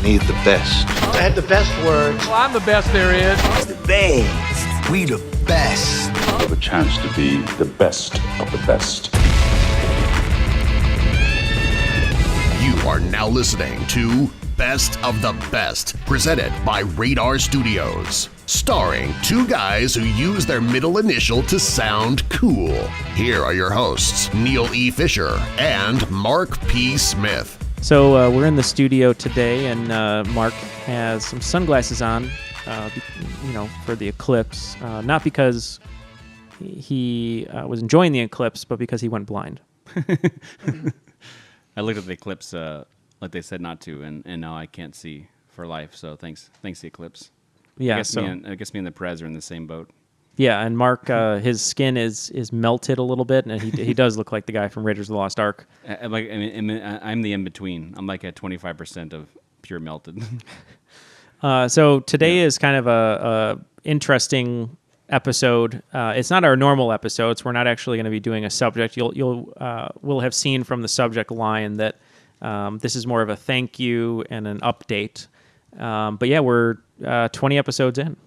need the best. I had the best words. Well, I'm the best there is. The best. We the best. Have a chance to be the best of the best. You are now listening to Best of the Best, presented by Radar Studios. Starring two guys who use their middle initial to sound cool. Here are your hosts, Neal E. Fisher and Mark P. Smith. So we're in the studio today, and Mark has some sunglasses on, for the eclipse. Not because he was enjoying the eclipse, but because he went blind. I looked at the eclipse like they said not to, and now I can't see for life. So thanks the eclipse. Yeah, I guess me and the Prez are in the same boat. Yeah, and Mark, his skin is melted a little bit, and he does look like the guy from Raiders of the Lost Ark. I'm the in between. I'm like at 25% of pure melted. So today is kind of a interesting episode. It's not our normal episodes. We're not actually going to be doing a subject. We'll have seen from the subject line that this is more of a thank you and an update. But yeah, we're 20 episodes in.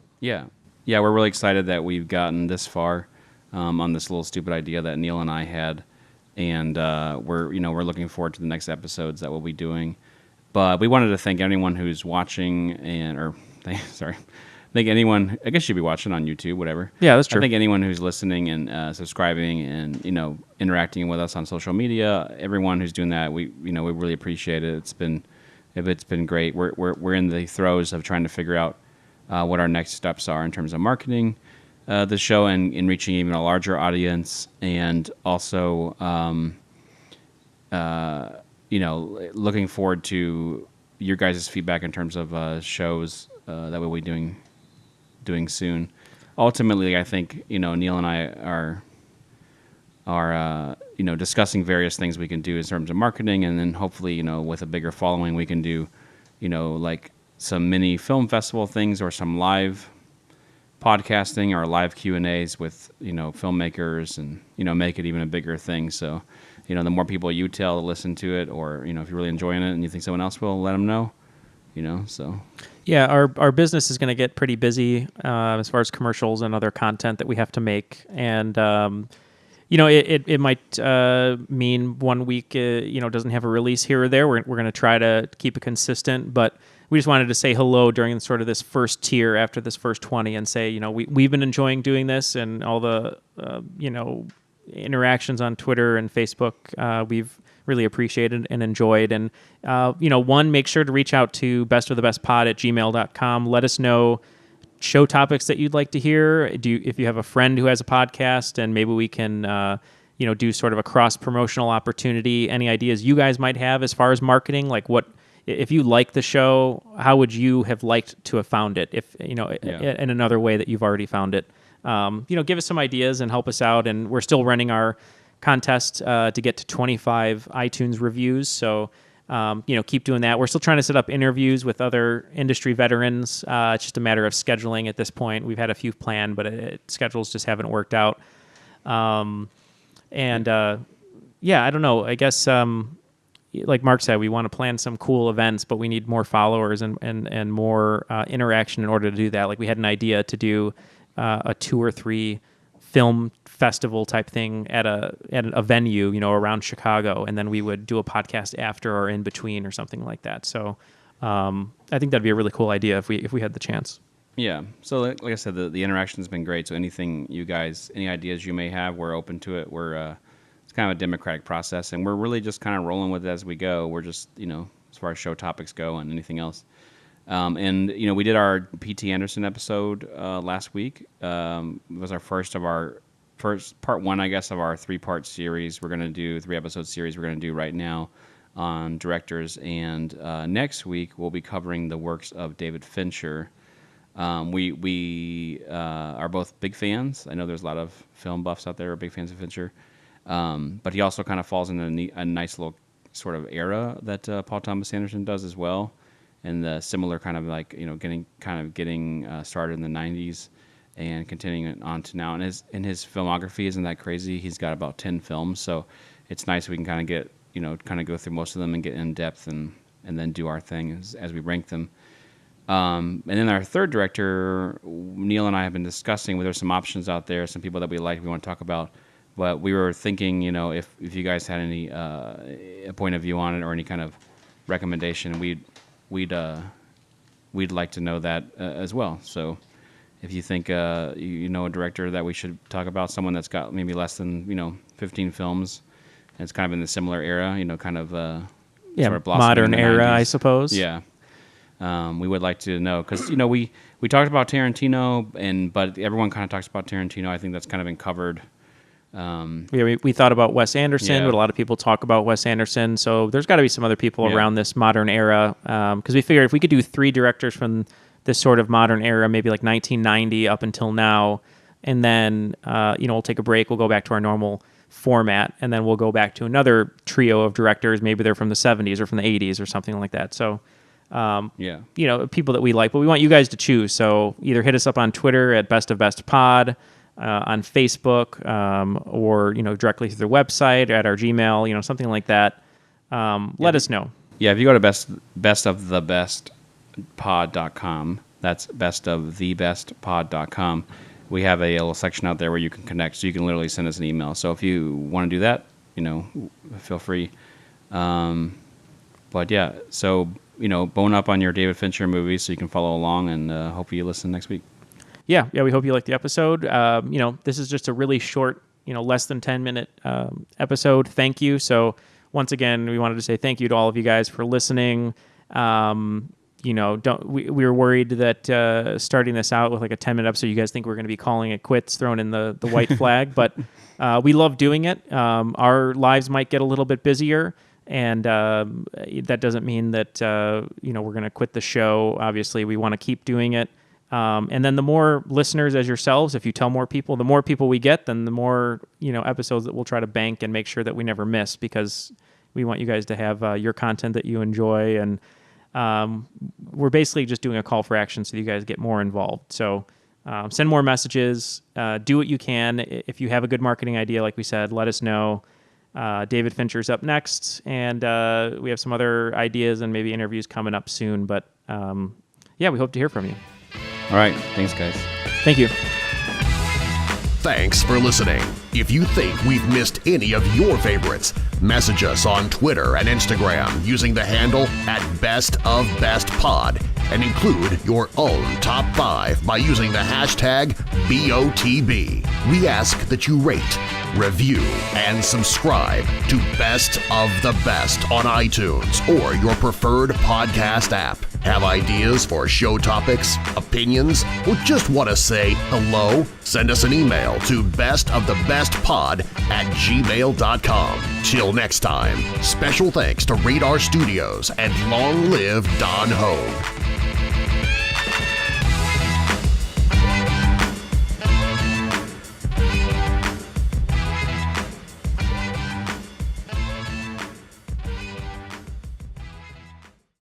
Yeah, we're really excited that we've gotten this far on this little stupid idea that Neal and I had, and we're looking forward to the next episodes that we'll be doing. But we wanted to thank anyone who's watching thank anyone. I guess you'd be watching on YouTube, whatever. Yeah, that's true. I think anyone who's listening and subscribing and interacting with us on social media, everyone who's doing that, we really appreciate it. It's been great. We're in the throes of trying to figure out what our next steps are in terms of marketing the show and in reaching even a larger audience, and also looking forward to your guys' feedback in terms of shows that we'll be doing soon. Ultimately, I think Neal and I are discussing various things we can do in terms of marketing, and then hopefully with a bigger following we can do like some mini film festival things or some live podcasting or live Q&As with filmmakers, and make it even a bigger thing. So the more people you tell to listen to it, or if you're really enjoying it and you think someone else will, let them know. So yeah, our business is going to get pretty busy as far as commercials and other content that we have to make, and it might mean 1 week doesn't have a release here or there. We're going to try to keep it consistent, but we just wanted to say hello during sort of this first tier after this first 20 and say, we've been enjoying doing this, and all the, interactions on Twitter and Facebook, we've really appreciated and enjoyed. And, make sure to reach out to bestofthebestpod@gmail.com. Let us know show topics that you'd like to hear. If you have a friend who has a podcast, and maybe we can, do sort of a cross-promotional opportunity. Any ideas you guys might have as far as marketing, like if you like the show, how would you have liked to have found it? If in another way that you've already found it, give us some ideas and help us out. And we're still running our contest to get to 25 iTunes reviews. So keep doing that. We're still trying to set up interviews with other industry veterans. It's just a matter of scheduling at this point. We've had a few planned, but schedules just haven't worked out. I don't know. I guess. Like Mark said, we want to plan some cool events, but we need more followers and more interaction in order to do that. Like we had an idea to do a 2 or 3 film festival type thing at a venue, around Chicago, and then we would do a podcast after or in between or something like that. So I think that'd be a really cool idea if we had the chance. Yeah. So like I said, the interaction's been great. So anything you guys, any ideas you may have, we're open to it. It's kind of a democratic process, and we're really just kind of rolling with it as we go. We're just, as far as show topics go and anything else. We did our P.T. Anderson episode last week. It was our first part 1, I guess, of our 3-part series. We're going to do 3-episode series we're going to do right now on directors. And next week, we'll be covering the works of David Fincher. We are both big fans. I know there's a lot of film buffs out there who are big fans of Fincher. But he also kind of falls in a nice little sort of era that Paul Thomas Anderson does as well, and the similar kind of like getting started in the 90s and continuing on to now. And his filmography isn't that crazy. He's got about 10 films, so it's nice we can kind of get go through most of them and get in depth and and then do our thing as we rank them. And then our third director, Neal and I have been discussing. There's some options out there, some people that we like, we want to talk about. But we were thinking, if you guys had any a point of view on it or any kind of recommendation, we'd like to know that as well. So if you think a director that we should talk about, someone that's got maybe less than 15 films, and it's kind of in the similar era, sort of blossoming modern in the era, 90s. I suppose. Yeah. We would like to know because we talked about Tarantino, but everyone kind of talks about Tarantino. I think that's kind of been covered. We thought about Wes Anderson, Yeah. but a lot of people talk about Wes Anderson. So there's got to be some other people around this modern era. Because we figured if we could do 3 directors from this sort of modern era, maybe like 1990 up until now, and then we'll take a break. We'll go back to our normal format, and then we'll go back to another trio of directors. Maybe they're from the 70s or from the 80s or something like that. So. People that we like, but we want you guys to choose. So either hit us up on Twitter at Best of Best Pod, on Facebook, or directly through the website at our Gmail, something like that. Let us know. Yeah, if you go to bestofthebestpod.com, that's bestofthebestpod.com, we have a little section out there where you can connect, so you can literally send us an email. So if you want to do that, feel free. But yeah, so bone up on your David Fincher movies so you can follow along, and hope you listen next week. Yeah, we hope you liked the episode. This is just a really short, less than 10-minute episode. Thank you. So once again, we wanted to say thank you to all of you guys for listening. We were worried that starting this out with like a 10-minute episode, you guys think we're going to be calling it quits, throwing in the white flag, but we love doing it. Our lives might get a little bit busier. And that doesn't mean that we're going to quit the show. Obviously, we want to keep doing it. And then the more listeners as yourselves, if you tell more people, the more people we get, then the more episodes that we'll try to bank and make sure that we never miss, because we want you guys to have your content that you enjoy. And we're basically just doing a call for action so you guys get more involved. So send more messages. Do what you can. If you have a good marketing idea, like we said, let us know. David Fincher's up next, and we have some other ideas and maybe interviews coming up soon. But we hope to hear from you. All right. Thanks, guys. Thank you. Thanks for listening. If you think we've missed any of your favorites, message us on Twitter and Instagram using the handle @BestOfBestPod and include your own top 5 by using the hashtag BOTB. We ask that you rate, review, and subscribe to Best of the Best on iTunes or your preferred podcast app. Have ideas for show topics, opinions, or just want to say hello? Send us an email to bestofthebestpod@gmail.com. Till next time, special thanks to Radar Studios and long live Don Hogue.